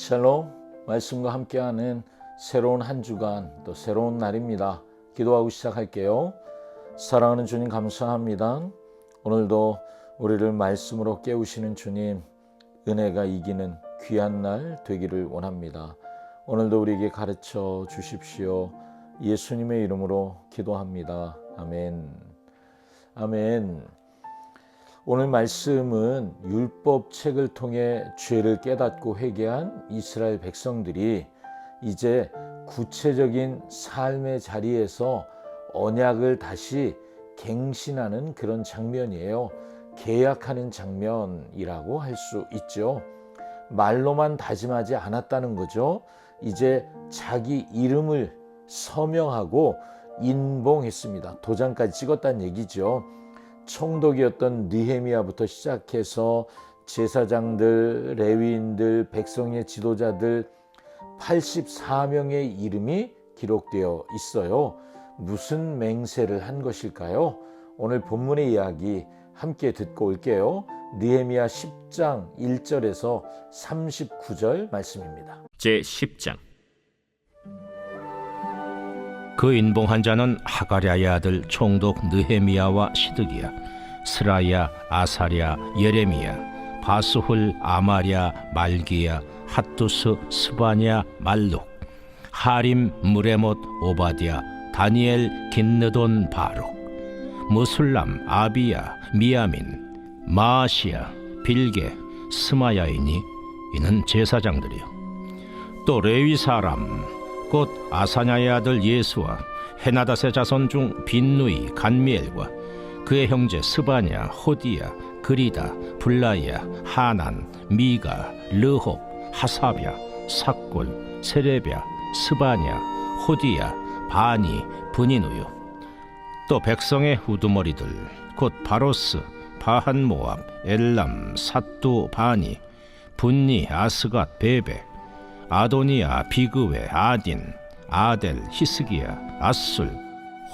샬롬, 말씀과 함께하는 새로운 한 주간, 또 새로운 날입니다. 기도하고 시작할게요. 사랑하는 주님 감사합니다. 오늘도 우리를 말씀으로 깨우시는 주님, 은혜가 이기는 귀한 날 되기를 원합니다. 오늘도 우리에게 가르쳐 주십시오. 예수님의 이름으로 기도합니다. 아멘. 아멘. 오늘 말씀은 율법책을 통해 죄를 깨닫고 회개한 이스라엘 백성들이 이제 구체적인 삶의 자리에서 언약을 다시 갱신하는 그런 장면이에요. 계약하는 장면이라고 할 수 있죠. 말로만 다짐하지 않았다는 거죠. 이제 자기 이름을 서명하고 인봉했습니다. 도장까지 찍었다는 얘기죠. 총독이었던 느헤미야부터 시작해서 제사장들, 레위인들, 백성의 지도자들 84명의 이름이 기록되어 있어요. 무슨 맹세를 한 것일까요? 오늘 본문의 이야기 함께 듣고 올게요. 느헤미야 10장 1절에서 39절 말씀입니다. 제10장. 그 인봉한 자는 하가랴의 아들 총독 느헤미야와 시드기야, 스라야, 아사랴, 예레미야, 바스훌, 아마랴, 말기야, 핫두스, 스바냐, 말룩, 하림, 무레못, 오바디야, 다니엘, 긴느돈, 바룩, 무술람, 아비야, 미야민, 마아시야, 빌게, 스마야이니 이는 제사장들이요. 또 레위 사람 곧 아사냐의 아들 예수와 헤나닷의 자손 중 빈누이, 간미엘과 그의 형제 스바냐, 호디야, 그리다, 블라야, 하난, 미가, 르홉, 하사랴, 삭골, 세레랴, 스바냐, 호디야, 바니, 브니누요. 또 백성의 우두머리들 곧 바로스, 바한모압, 엘람, 삿두, 바니, 분니, 아스갓, 베베, 아도니아, 비그웨, 아딘, 아델, 히스기야, 아술,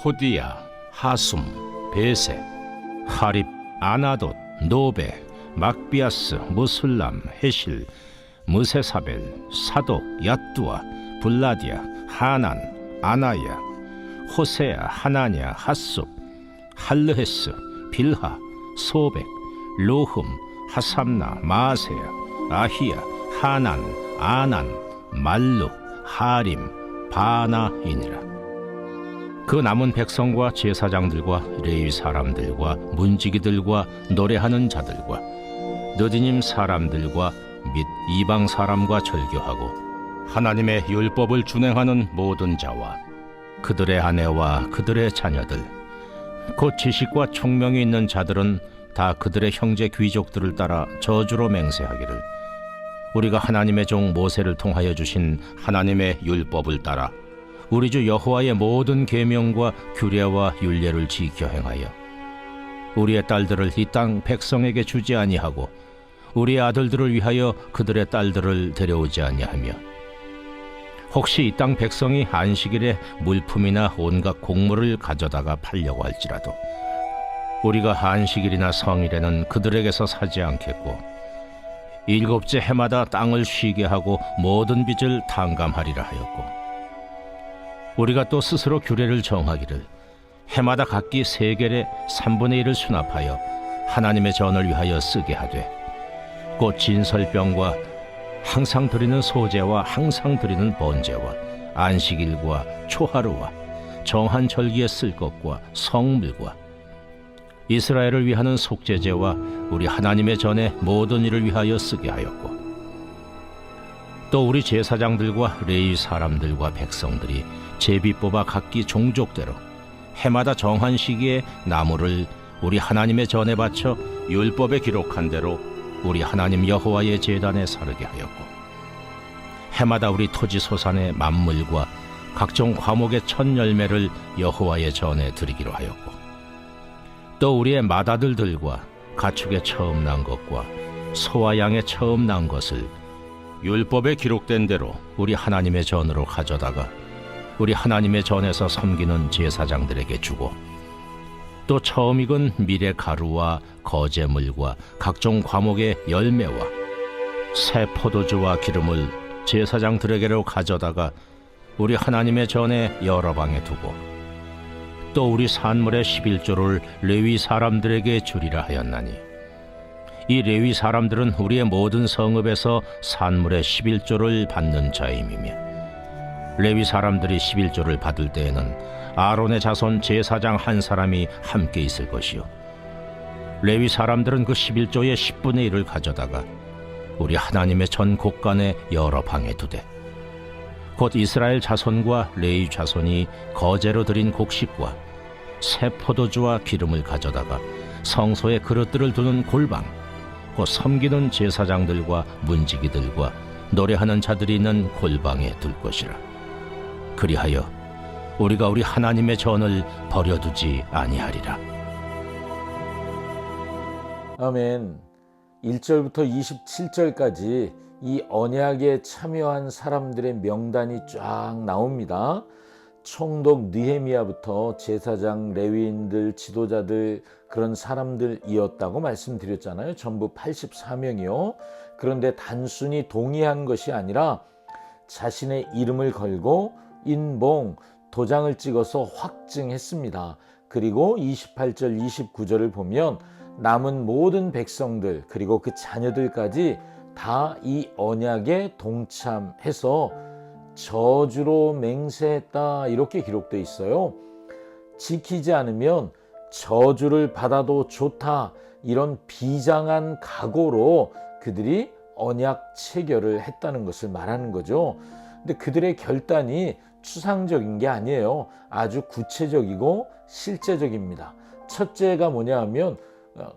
호디야, 하숨, 베세, 하립, 아나돗, 노베, 막비아스, 무술람, 헤실, 무세사벨, 사독, 야뚜아, 블라디아, 하난, 아나야, 호세야, 하나냐, 핫숲, 할르헤스, 빌하, 소백, 로흠, 하삼나, 마세야, 아히야, 하난, 아난, 말룩, 하림, 바나이니라. 그 남은 백성과 제사장들과 레위 사람들과 문지기들과 노래하는 자들과 느디님 사람들과 및 이방 사람과 절교하고 하나님의 율법을 준행하는 모든 자와 그들의 아내와 그들의 자녀들 곧 지식과 총명이 있는 자들은 다 그들의 형제 귀족들을 따라 저주로 맹세하기를 우리가 하나님의 종 모세를 통하여 주신 하나님의 율법을 따라 우리 주 여호와의 모든 계명과 규례와 율례를 지켜 행하여 우리의 딸들을 이 땅 백성에게 주지 아니하고 우리의 아들들을 위하여 그들의 딸들을 데려오지 아니하며 혹시 이 땅 백성이 안식일에 물품이나 온갖 곡물을 가져다가 팔려고 할지라도 우리가 안식일이나 성일에는 그들에게서 사지 않겠고 일곱째 해마다 땅을 쉬게 하고 모든 빚을 탕감하리라 하였고 우리가 또 스스로 규례를 정하기를 해마다 각기 세겔의 3분의 1을 수납하여 하나님의 전을 위하여 쓰게 하되 곧 진설병과 항상 드리는 소제와 항상 드리는 번제와 안식일과 초하루와 정한 절기에 쓸 것과 성물과 이스라엘을 위하는 속죄제와 우리 하나님의 전의 모든 일을 위하여 쓰게 하였고 또 우리 제사장들과 레위 사람들과 백성들이 제비 뽑아 각기 종족대로 해마다 정한 시기에 나무를 우리 하나님의 전에 바쳐 율법에 기록한 대로 우리 하나님 여호와의 제단에 사르게 하였고 해마다 우리 토지 소산의 만물과 각종 과목의 첫 열매를 여호와의 전에 드리기로 하였고 또 우리의 맏아들들과 가축의 처음 난 것과 소와 양의 처음 난 것을 율법에 기록된 대로 우리 하나님의 전으로 가져다가 우리 하나님의 전에서 섬기는 제사장들에게 주고 또 처음 익은 밀의 가루와 거제물과 각종 과목의 열매와 새 포도주와 기름을 제사장들에게로 가져다가 우리 하나님의 전에 여러 방에 두고 또 우리 산물의 11조를 레위 사람들에게 주리라 하였나니 이 레위 사람들은 우리의 모든 성읍에서 산물의 11조를 받는 자임이며 레위 사람들이 11조를 받을 때에는 아론의 자손 제사장 한 사람이 함께 있을 것이요 레위 사람들은 그 11조의 10분의 1을 가져다가 우리 하나님의 전 곳간에 여러 방에 두되 곧 이스라엘 자손과 레위 자손이 거제로 드린 곡식과 새 포도주와 기름을 가져다가 성소에 그릇들을 두는 골방 곧 섬기는 제사장들과 문지기들과 노래하는 자들이 있는 골방에 둘 것이라. 그리하여 우리가 우리 하나님의 전을 버려두지 아니하리라. 아멘. 1절부터 27절까지 이 언약에 참여한 사람들의 명단이 쫙 나옵니다. 총독 느헤미야부터 제사장, 레위인들, 지도자들 그런 사람들이었다고 말씀드렸잖아요. 전부 84명이요. 그런데 단순히 동의한 것이 아니라 자신의 이름을 걸고 인봉, 도장을 찍어서 확증했습니다. 그리고 28절, 29절을 보면 남은 모든 백성들 그리고 그 자녀들까지 다 이 언약에 동참해서 저주로 맹세했다 이렇게 기록되어 있어요. 지키지 않으면 저주를 받아도 좋다 이런 비장한 각오로 그들이 언약 체결을 했다는 것을 말하는 거죠. 근데 그들의 결단이 추상적인 게 아니에요. 아주 구체적이고 실제적입니다. 첫째가 뭐냐 하면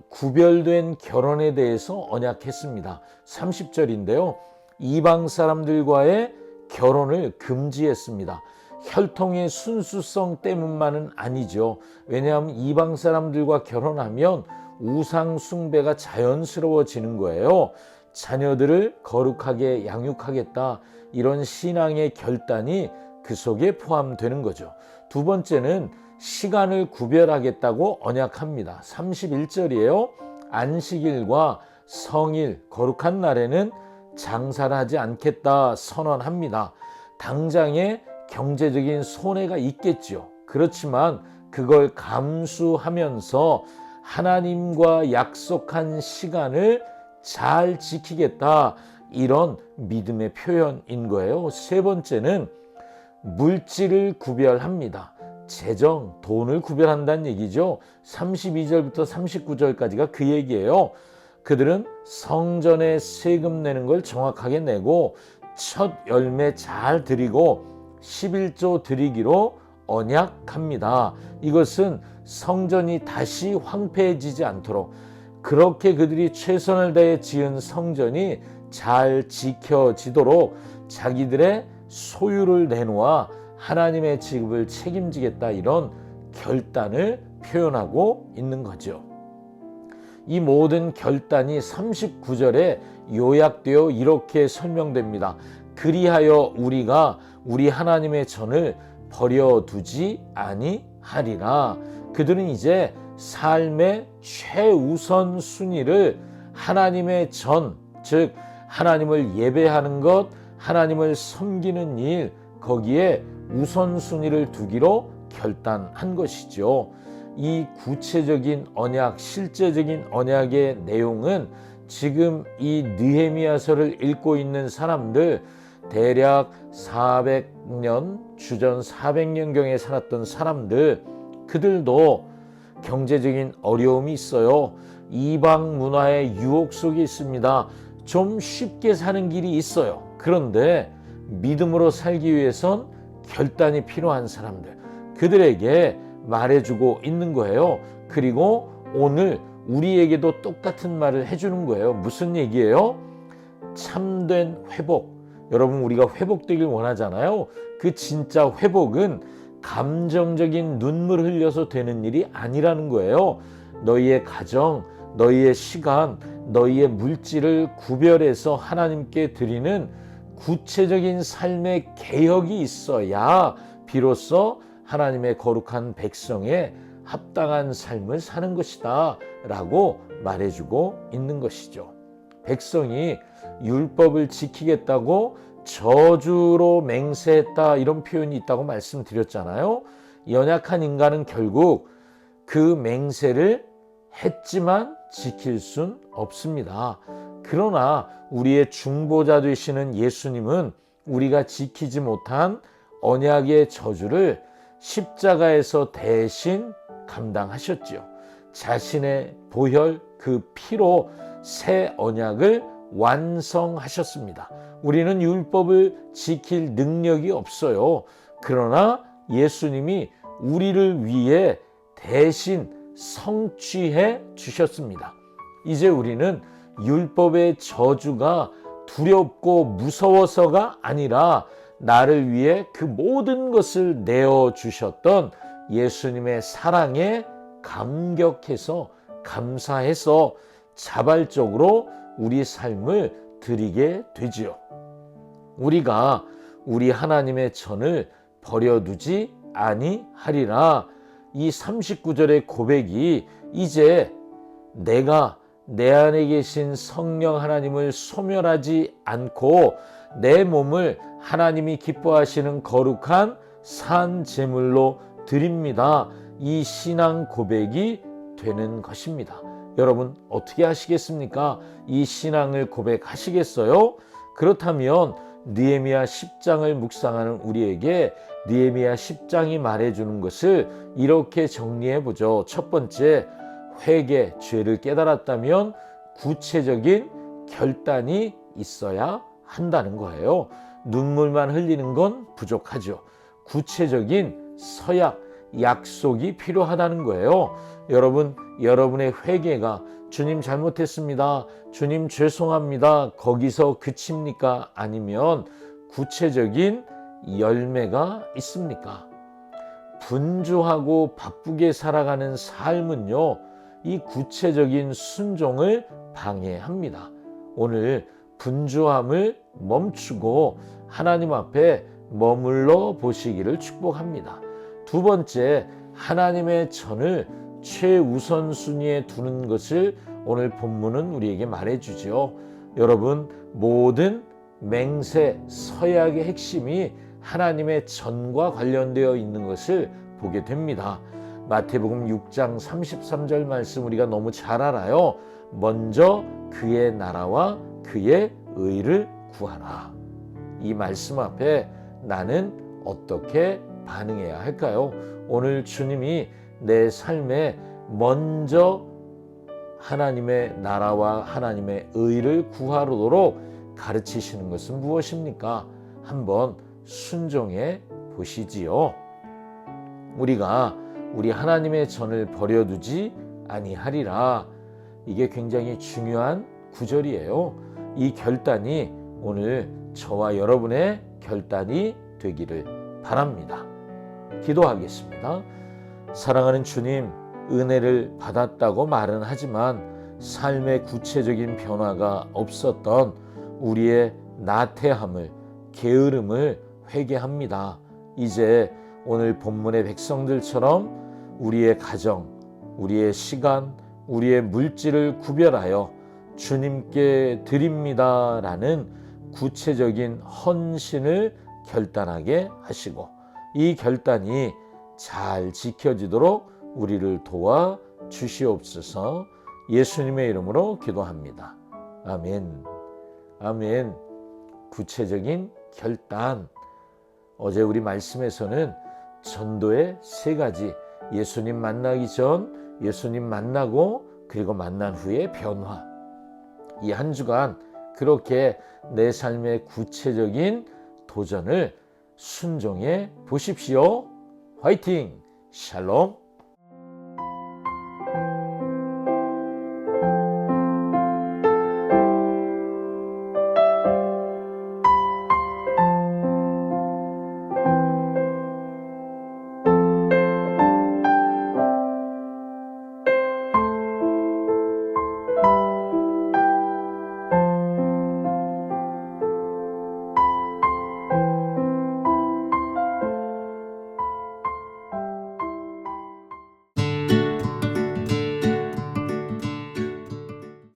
구별된 결혼에 대해서 언약했습니다. 30절인데요. 이방 사람들과의 결혼을 금지했습니다. 혈통의 순수성 때문만은 아니죠. 왜냐하면 이방 사람들과 결혼하면 우상 숭배가 자연스러워지는 거예요. 자녀들을 거룩하게 양육하겠다 이런 신앙의 결단이 그 속에 포함되는 거죠. 두 번째는 시간을 구별하겠다고 언약합니다. 31절이에요. 안식일과 성일 거룩한 날에는 장사를 하지 않겠다 선언합니다. 당장에 경제적인 손해가 있겠죠. 그렇지만 그걸 감수하면서 하나님과 약속한 시간을 잘 지키겠다 이런 믿음의 표현인 거예요. 세 번째는 물질을 구별합니다. 재정, 돈을 구별한다는 얘기죠. 32절부터 39절까지가 그 얘기예요. 그들은 성전에 세금 내는 걸 정확하게 내고 첫 열매 잘 드리고 11조 드리기로 언약합니다. 이것은 성전이 다시 황폐해지지 않도록 그렇게 그들이 최선을 다해 지은 성전이 잘 지켜지도록 자기들의 소유를 내놓아 하나님의 지급을 책임지겠다 이런 결단을 표현하고 있는 거죠. 이 모든 결단이 39절에 요약되어 이렇게 설명됩니다. 그리하여 우리가 우리 하나님의 전을 버려두지 아니하리라. 그들은 이제 삶의 최우선 순위를 하나님의 전, 즉 하나님을 예배하는 것, 하나님을 섬기는 일, 거기에 우선순위를 두기로 결단한 것이죠. 이 구체적인 언약, 실제적인 언약의 내용은 지금 이 느헤미야서를 읽고 있는 사람들 대략 400년, 주전 400년경에 살았던 사람들 그들도 경제적인 어려움이 있어요. 이방 문화의 유혹 속에 있습니다. 좀 쉽게 사는 길이 있어요. 그런데 믿음으로 살기 위해선 결단이 필요한 사람들 그들에게 말해주고 있는 거예요. 그리고 오늘 우리에게도 똑같은 말을 해주는 거예요. 무슨 얘기예요? 참된 회복. 여러분 우리가 회복되길 원하잖아요. 그 진짜 회복은 감정적인 눈물 흘려서 되는 일이 아니라는 거예요. 너희의 가정, 너희의 시간, 너희의 물질을 구별해서 하나님께 드리는 구체적인 삶의 개혁이 있어야 비로소 하나님의 거룩한 백성의 합당한 삶을 사는 것이다 라고 말해주고 있는 것이죠. 백성이 율법을 지키겠다고 저주로 맹세했다 이런 표현이 있다고 말씀드렸잖아요. 연약한 인간은 결국 그 맹세를 했지만 지킬 순 없습니다. 그러나 우리의 중보자 되시는 예수님은 우리가 지키지 못한 언약의 저주를 십자가에서 대신 감당하셨지요. 자신의 보혈 그 피로 새 언약을 완성하셨습니다. 우리는 율법을 지킬 능력이 없어요. 그러나 예수님이 우리를 위해 대신 성취해 주셨습니다. 이제 우리는 율법의 저주가 두렵고 무서워서가 아니라 나를 위해 그 모든 것을 내어 주셨던 예수님의 사랑에 감격해서 감사해서 자발적으로 우리 삶을 드리게 되지요. 우리가 우리 하나님의 전을 버려두지 아니하리라. 이 39절의 고백이 이제 내가 내 안에 계신 성령 하나님을 소멸하지 않고 내 몸을 하나님이 기뻐하시는 거룩한 산 제물로 드립니다. 이 신앙 고백이 되는 것입니다. 여러분 어떻게 하시겠습니까? 이 신앙을 고백하시겠어요? 그렇다면 느헤미야 10장을 묵상하는 우리에게 느헤미야 10장이 말해주는 것을 이렇게 정리해 보죠. 첫 번째, 회개, 죄를 깨달았다면 구체적인 결단이 있어야 한다는 거예요. 눈물만 흘리는 건 부족하죠. 구체적인 서약, 약속이 필요하다는 거예요. 여러분, 여러분의 회개가 주님 잘못했습니다. 주님 죄송합니다. 거기서 그칩니까? 아니면 구체적인 열매가 있습니까? 분주하고 바쁘게 살아가는 삶은요, 이 구체적인 순종을 방해합니다. 오늘 분주함을 멈추고 하나님 앞에 머물러 보시기를 축복합니다. 두 번째, 하나님의 전을 최우선 순위에 두는 것을 오늘 본문은 우리에게 말해주죠. 여러분, 모든 맹세, 서약의 핵심이 하나님의 전과 관련되어 있는 것을 보게 됩니다. 마태복음 6장 33절 말씀 우리가 너무 잘 알아요. 먼저 그의 나라와 그의 의를 구하라. 이 말씀 앞에 나는 어떻게 반응해야 할까요? 오늘 주님이 내 삶에 먼저 하나님의 나라와 하나님의 의를 구하도록 가르치시는 것은 무엇입니까? 한번 순종해 보시지요. 우리가 우리 하나님의 전을 버려두지 아니하리라. 이게 굉장히 중요한 구절이에요. 이 결단이 오늘 저와 여러분의 결단이 되기를 바랍니다. 기도하겠습니다. 사랑하는 주님, 은혜를 받았다고 말은 하지만 삶의 구체적인 변화가 없었던 우리의 나태함을, 게으름을 회개합니다. 이제 오늘 본문의 백성들처럼 우리의 가정, 우리의 시간, 우리의 물질을 구별하여 주님께 드립니다라는 구체적인 헌신을 결단하게 하시고 이 결단이 잘 지켜지도록 우리를 도와 주시옵소서. 예수님의 이름으로 기도합니다. 아멘. 아멘. 구체적인 결단. 어제 우리 말씀에서는 전도의 세 가지, 예수님 만나기 전, 예수님 만나고, 그리고 만난 후의 변화. 이 한 주간 그렇게 내 삶의 구체적인 도전을 순종해 보십시오. 화이팅! 샬롬!